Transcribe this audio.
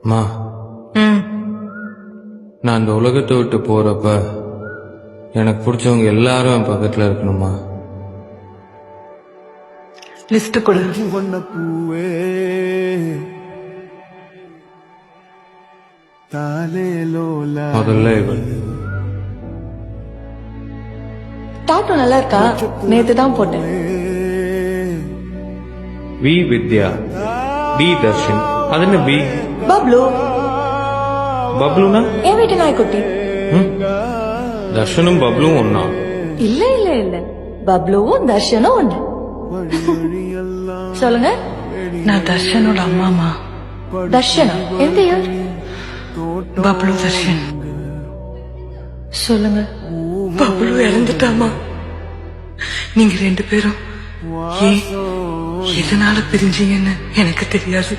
மா நான் இந்த உலகத்தை விட்டு போறப்ப எனக்கு பிடிச்சவங்க எல்லாரும் என் பக்கத்துல இருக்கணுமா? லிஸ்ட் கொடு. முதல்ல இவள். டாட்டோ நல்லா இருக்கா? நேத்து தான் போட்டேன். V Vidya, D Darshan. அது என்ன பி? பப்ளு. பப்ளுனா என் வீட்டு நாய்க்குட்டி. தர்ஷனும் பப்ளும் ஒன்னா? இல்ல இல்ல இல்ல, பப்ளுவும் தர்ஷனும் ஒண்ணு. சொல்லுங்க. நான் தர்ஷனோட அம்மாமா. தர்ஷனா எந்த இயர்? பப்ளு தர்ஷன். சொல்லுங்க. பப்ளு இறந்துட்டாமா. நீங்க 2 பேரும் ஏன் எதனால பிரிஞ்சீங்கன்னு எனக்கு தெரியாது.